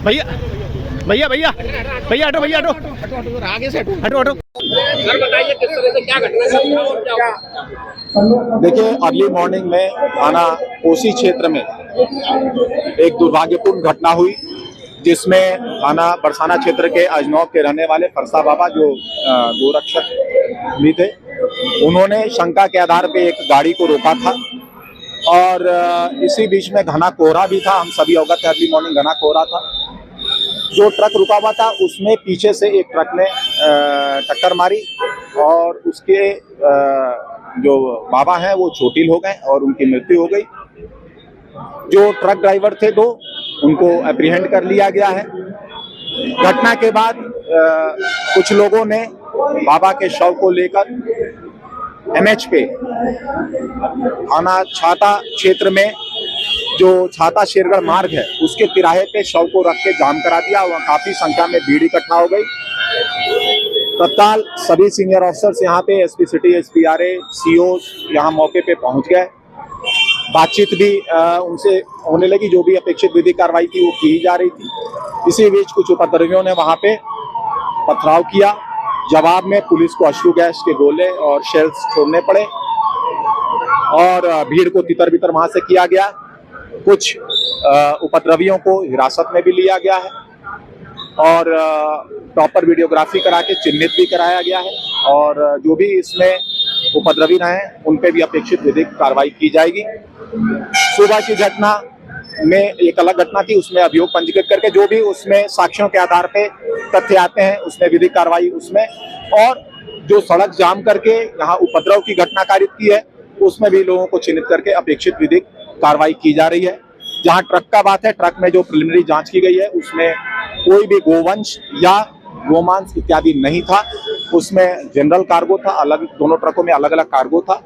भैया भैया भैया भैया हटो, भैया हटो, आगे से हटो हटो। सर बताइए किस तरह से क्या घटना घटी और क्या हुआ? देखिए, अर्ली मॉर्निंग में थाना कोसी क्षेत्र में एक दुर्भाग्यपूर्ण घटना हुई, जिसमें थाना बरसाना क्षेत्र के अजनौर के रहने वाले फरसा बाबा जो गोरक्षक भी थे, उन्होंने शंका के आधार पे एक गाड़ी को रोका था और इसी बीच में घना कोहरा भी था। हम सभी अवगत हैं, अर्ली मॉर्निंग घना कोहरा था। जो ट्रक रुका हुआ था उसमें पीछे से एक ट्रक ने टक्कर मारी और उसके जो बाबा हैं वो चोटिल हो गए और उनकी मृत्यु हो गई। जो ट्रक ड्राइवर थे दो, उनको एप्रीहेंड कर लिया गया है। घटना के बाद कुछ लोगों ने बाबा के शव को लेकर NH पे थाना छाता क्षेत्र में जो छाता शेरगढ़ मार्ग है उसके तिराहे पे शव को रख के जाम करा दिया। वहाँ काफी संख्या में भीड़ इकट्ठा हो गई। तत्काल सभी सीनियर ऑफिसर्स यहाँ पे SP city, SP RA, COs यहाँ मौके पे पहुँच गए। बातचीत भी उनसे होने लगी, जो भी अपेक्षित विधिक कार्रवाई थी वो की जा रही थी। इसी बीच कुछ उपद्रवियों ने वहाँ पे पथराव किया। जवाब में पुलिस को अश्रु गैस के गोले और शेल्स छोड़ने पड़े और भीड़ को तितर बितर वहां से किया गया। कुछ उपद्रवियों को हिरासत में भी लिया गया है और प्रॉपर वीडियोग्राफी करा के चिन्हित भी कराया गया है और जो भी इसमें उपद्रवी रहे उन पे भी अपेक्षित विधिक कार्रवाई की जाएगी। सुबह की घटना में एक अलग घटना थी, उसमें अभियोग पंजीकृत करके जो भी उसमें साक्ष्यों के आधार पे तथ्य आते हैं उसमें विधिक कार्रवाई उसमें, और जो सड़क जाम करके यहाँ उपद्रव की घटना कारित की है उसमें भी लोगों को चिन्हित करके अपेक्षित विधिक कार्रवाई की जा रही है। जहाँ ट्रक का बात है, ट्रक में जो प्रिलिमिनरी जांच की गई है उसमें कोई भी गोवंश या गोमांस इत्यादि नहीं था। उसमें जनरल कार्गो था, अलग दोनों ट्रकों में अलग अलग कार्गो था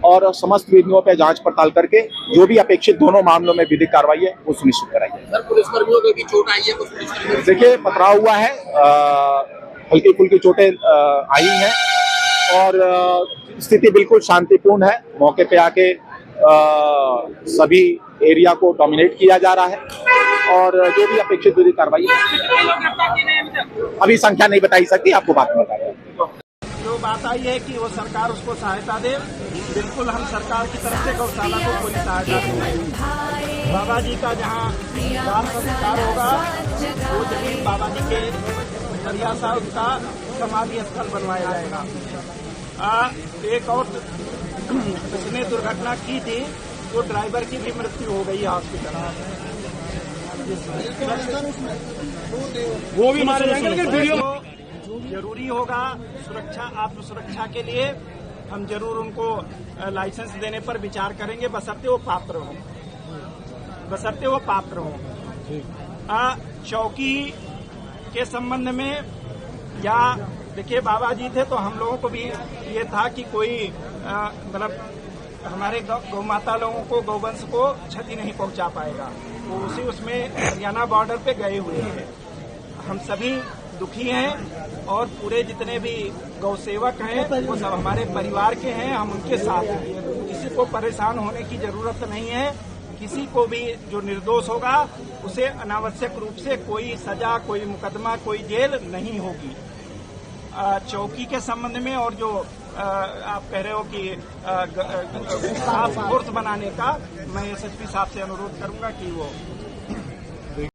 और समस्त बिंदुओं पर जांच पड़ताल करके जो भी अपेक्षित दोनों मामलों में विधिक कार्रवाई है वो सुनिश्चित कराई है। सर पुलिसकर्मियों को भी चोट आई है? कुछ पुलिसकर्मियों देखिए, पथराव हुआ है, हल्की फुल्की चोटें आई हैं और स्थिति बिल्कुल शांतिपूर्ण है। मौके पे आके सभी एरिया को डोमिनेट किया जा रहा है और जो भी अपेक्षित विधिक कार्रवाई अभी संख्या नहीं बताई सकती, आपको बात में बताया। जो बात आई है कि वो सरकार उसको सहायता दे, बिल्कुल हम सरकार की तरफ से गौशाला को पूरी सहायता देंगे। बाबा जी का जहाँ संस्कार होगा वो जमीन बाबा जी के दरिया साहब का समाधि स्थल बनवाया जाएगा। एक और उसने दुर्घटना की थी, वो ड्राइवर की भी मृत्यु हो गई हॉस्पिटल में। वो भी मारे जाएंगे। जरूरी होगा सुरक्षा, आत्म सुरक्षा के लिए हम जरूर उनको लाइसेंस देने पर विचार करेंगे, बशर्ते वो पात्र हो। चौकी के संबंध में या देखिए, बाबा जी थे तो हम लोगों को भी ये था कि कोई मतलब हमारे गौ माता लोगों को, गौवंश को क्षति नहीं पहुंचा पाएगा। वो उसी उसमें हरियाणा बॉर्डर पे गए हुए हैं। हम सभी दुखी हैं और पूरे जितने भी गौ सेवक हैं वो सब हमारे परिवार के हैं, हम उनके साथ हैं। किसी को परेशान होने की जरूरत नहीं है। किसी को भी जो निर्दोष होगा उसे अनावश्यक रूप से कोई सजा, कोई मुकदमा, कोई जेल नहीं होगी। चौकी के संबंध में और जो आप कह रहे हो कि टास्क फोर्स बनाने का, मैं SSP साहब से अनुरोध करूंगा कि वो